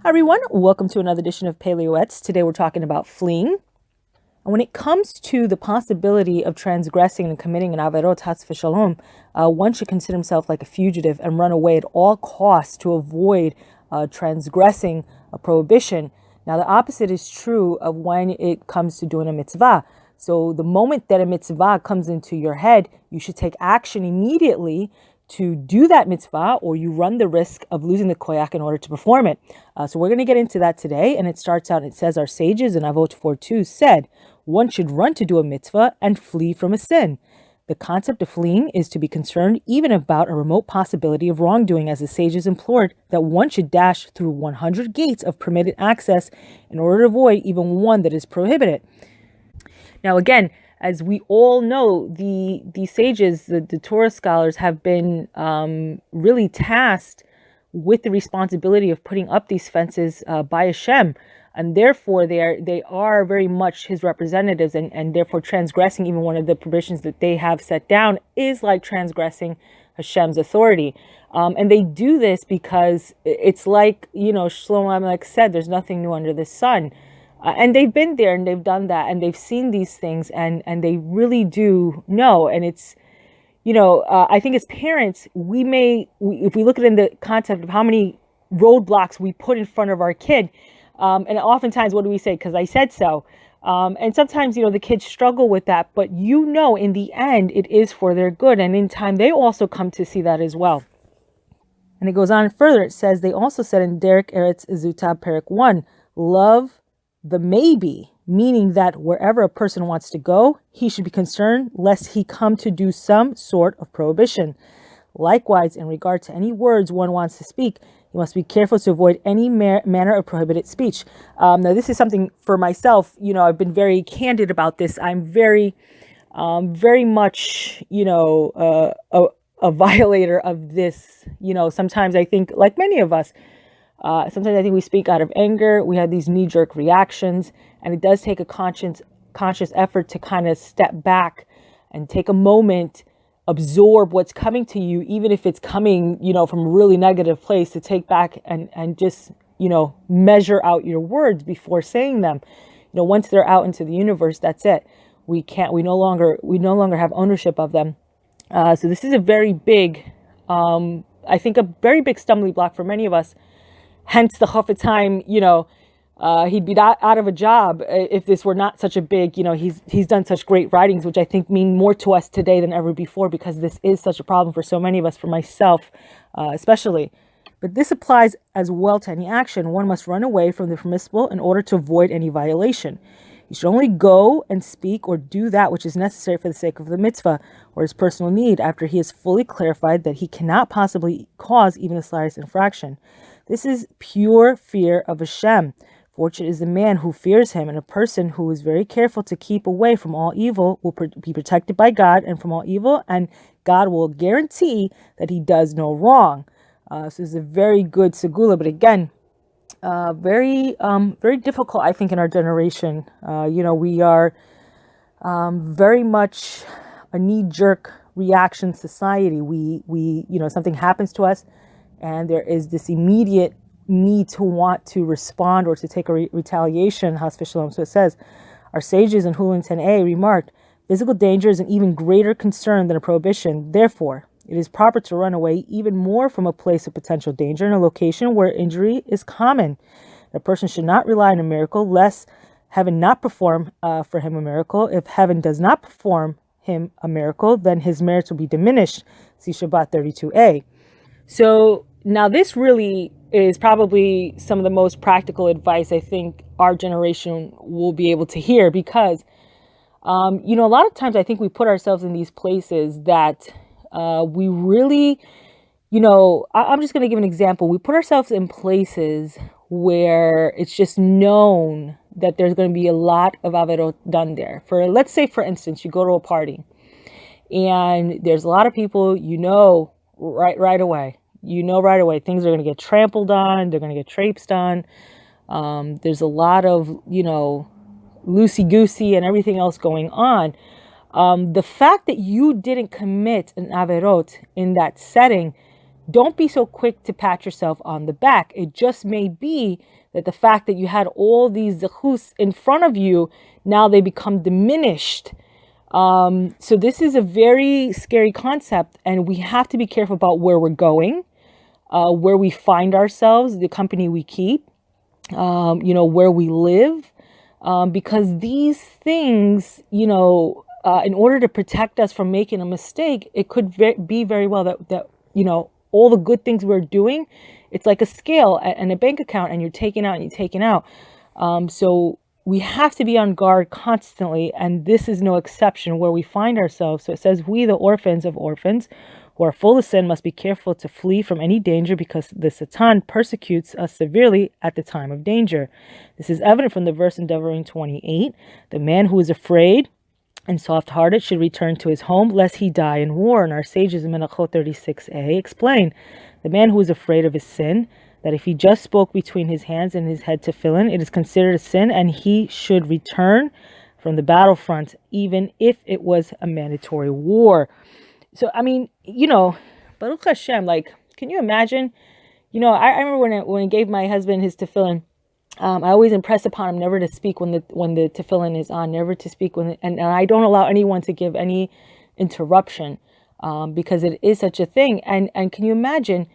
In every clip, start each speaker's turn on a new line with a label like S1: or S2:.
S1: Hi everyone, welcome to another edition of Pele Yoetz. Today we're talking about fleeing. And when it comes to the possibility of transgressing and committing an averot hatz v'shalom, one should consider himself like a fugitive and run away at all costs to avoid transgressing a prohibition. Now the opposite is true of when it comes to doing a mitzvah. So the moment that a mitzvah comes into your head, you should take action immediately to do that mitzvah, or you run the risk of losing the koyak in order to perform it. So we're going to get into that today. And it starts out, it says, our sages in Avot 4:2 said, one should run to do a mitzvah and flee from a sin. The concept of fleeing is to be concerned even about a remote possibility of wrongdoing, as the sages implored that one should dash through 100 gates of permitted access in order to avoid even one that is prohibited. Now, again, as we all know, the sages, the Torah scholars, have been really tasked with the responsibility of putting up these fences by HaShem, and therefore they are very much His representatives, and therefore transgressing even one of the prohibitions that they have set down is like transgressing HaShem's authority. And they do this because it's like, Shlomo Amelech said, there's nothing new under the sun. And they've been there and they've done that and they've seen these things and they really do know. And it's, I think as parents, if we look at it in the concept of how many roadblocks we put in front of our kid, and oftentimes what do we say? Because I said so. And sometimes, the kids struggle with that, but in the end, it is for their good. And in time, they also come to see that as well. And it goes on further. It says, they also said in Derek Eretz Zutab Perek 1, love the maybe, meaning that wherever a person wants to go, he should be concerned lest he come to do some sort of prohibition. Likewise, in regard to any words one wants to speak, he must be careful to avoid any manner of prohibited speech. Now, this is something for myself. I've been very candid about this. I'm very much, a violator of this. Sometimes I think, like many of us, sometimes I think we speak out of anger. We have these knee-jerk reactions, and it does take a conscious effort to kind of step back and take a moment, absorb what's coming to you, even if it's coming, from a really negative place, to take back and just, measure out your words before saying them. Once they're out into the universe, that's it. We no longer have ownership of them. So this is a very big, I think a very big stumbling block for many of us. Hence the Chofetz Chaim, he'd be out of a job if this were not such a big, he's done such great writings, which I think mean more to us today than ever before, because this is such a problem for so many of us, for myself especially. But this applies as well to any action. One must run away from the permissible in order to avoid any violation. You should only go and speak or do that which is necessary for the sake of the mitzvah or his personal need after he has fully clarified that he cannot possibly cause even the slightest infraction. This is pure fear of HaShem. Fortunate is the man who fears him, and a person who is very careful to keep away from all evil will be protected by God and from all evil, and God will guarantee that he does no wrong. So this is a very good segula, but again, very difficult, I think, in our generation. We are very much a knee-jerk reaction society. We something happens to us, and there is this immediate need to want to respond or to take a retaliation, Has v'shalom. So it says, our sages in Hulin 10a remarked, physical danger is an even greater concern than a prohibition. Therefore, it is proper to run away even more from a place of potential danger in a location where injury is common. A person should not rely on a miracle, lest heaven not perform for him a miracle. If heaven does not perform him a miracle, then his merits will be diminished. See Shabbat 32a. So now this really is probably some of the most practical advice I think our generation will be able to hear, because, a lot of times I think we put ourselves in these places that we really, I'm just going to give an example. We put ourselves in places where it's just known that there's going to be a lot of averot done there. Let's say, for instance, you go to a party and there's a lot of people, right away. Right away, things are going to get trampled on, they're going to get traipsed on. There's a lot of, loosey-goosey and everything else going on. The fact that you didn't commit an averot in that setting don't be so quick to pat yourself on the back. It just may be that the fact that you had all these zechus in front of you, now they become diminished. So this is a very scary concept, and we have to be careful about where we're going, where we find ourselves, the company we keep, where we live, because these things, in order to protect us from making a mistake, it could be very well that all the good things we're doing, it's like a scale and a bank account, and you're taking out and you're taking out. So we have to be on guard constantly, and this is no exception where we find ourselves. So it says, we, the orphans of orphans, who are full of sin, must be careful to flee from any danger, because the Satan persecutes us severely at the time of danger. This is evident from the verse in Devorah 28. The man who is afraid and soft-hearted should return to his home, lest he die in war. And our sages in Menachot 36a explain, the man who is afraid of his sin, that if he just spoke between his hands and his head tefillin, it is considered a sin, and he should return from the battlefront, even if it was a mandatory war. So, Baruch Hashem, can you imagine? I remember when I gave my husband his tefillin, I always impress upon him never to speak when the tefillin is on, never to speak and I don't allow anyone to give any interruption, because it is such a thing. And can you imagine?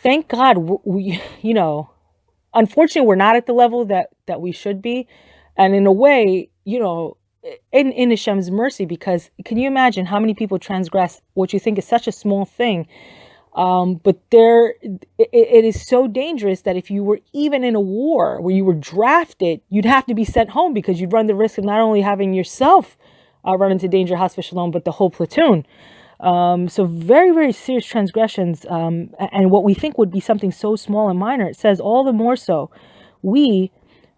S1: Thank God, we unfortunately, we're not at the level that we should be. And in a way, in Hashem's mercy, because can you imagine how many people transgress what you think is such a small thing? But it is so dangerous that if you were even in a war where you were drafted, you'd have to be sent home, because you'd run the risk of not only having yourself run into danger, Has v'Shalom, but the whole platoon. So very, very serious transgressions, and what we think would be something so small and minor, it says all the more so, we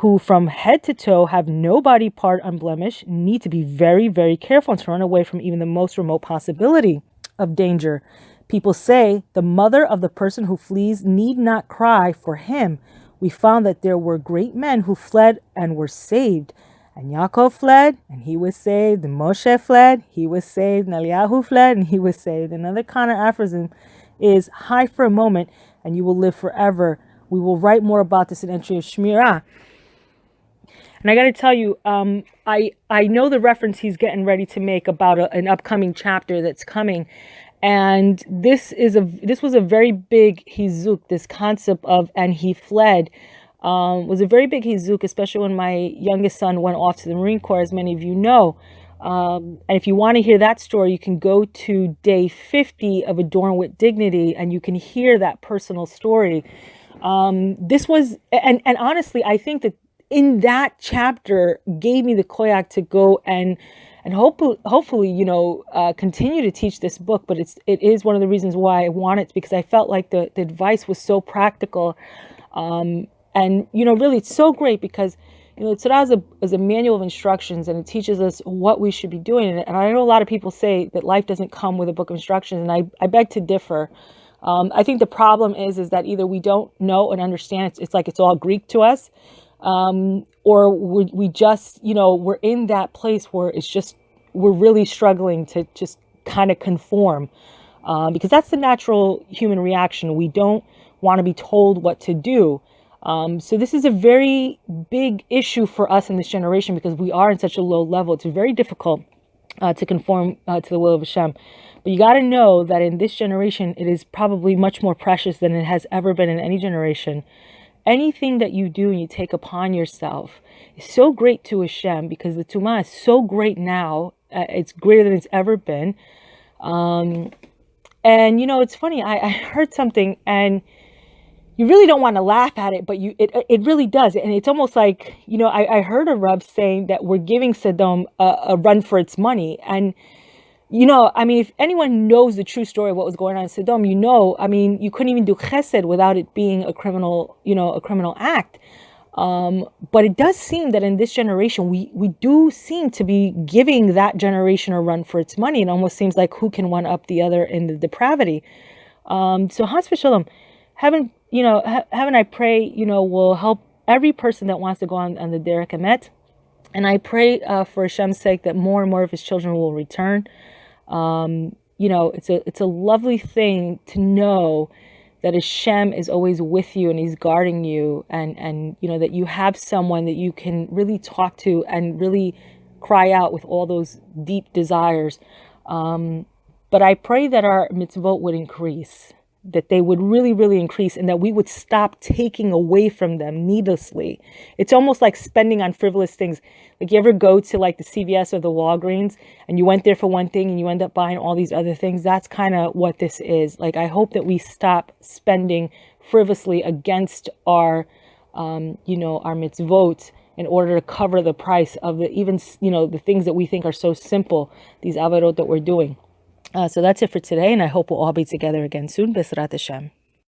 S1: who from head to toe have no body part unblemished need to be very, very careful and to run away from even the most remote possibility of danger. People say the mother of the person who flees need not cry for him. We found that there were great men who fled and were saved. And Yaakov fled, and he was saved. And Moshe fled, he was saved. And Eliyahu fled, and he was saved. Another kind of aphorism is, hide for a moment, and you will live forever. We will write more about this in entry of Shmirah. And I got to tell you, I know the reference he's getting ready to make about an upcoming chapter that's coming. And this was a very big hizuk, this concept of, and he fled, was a very big hizuk, especially when my youngest son went off to the Marine Corps, as many of you know. And if you want to hear that story, you can go to day 50 of Adorn with Dignity, and you can hear that personal story. This was, and honestly, I think that in that chapter gave me the koyak to go and hopefully, continue to teach this book. But it is one of the reasons why I want it, because I felt like the advice was so practical. And, really, it's so great because, Tzara is a manual of instructions, and it teaches us what we should be doing. And I know a lot of people say that life doesn't come with a book of instructions, and I beg to differ. I think the problem is that either we don't know and understand, it's like it's all Greek to us, or we just, we're in that place where it's just, we're really struggling to just kind of conform, because that's the natural human reaction. We don't want to be told what to do. So this is a very big issue for us in this generation, because we are in such a low level. It's very difficult to conform to the will of Hashem. But you got to know that in this generation, it is probably much more precious than it has ever been in any generation. Anything that you do and you take upon yourself is so great to Hashem, because the Tumah is so great now. It's greater than it's ever been. And, it's funny. I heard something, and you really don't want to laugh at it, but it really does. And it's almost like, I heard a Rav saying that we're giving Sodom a run for its money. And, if anyone knows the true story of what was going on in Sodom, you couldn't even do chesed without it being a criminal act. But it does seem that in this generation, we do seem to be giving that generation a run for its money. It almost seems like who can one up the other in the depravity. So Has v'Shalom, heaven, I pray, will help every person that wants to go on the Derek Emet. And I pray for Hashem's sake that more and more of his children will return. it's a lovely thing to know that HaShem is always with you and he's guarding you, and that you have someone that you can really talk to and really cry out with all those deep desires. But I pray that our mitzvot would increase, that they would really, really increase, and that we would stop taking away from them needlessly. It's almost like spending on frivolous things. Like, you ever go to like the CVS or the Walgreens and you went there for one thing and you end up buying all these other things? That's kind of what this is. Like, I hope that we stop spending frivolously against our mitzvot in order to cover the price of the things that we think are so simple, these avarot that we're doing. So that's it for today, and I hope we'll all be together again soon. Bezrat HaShem.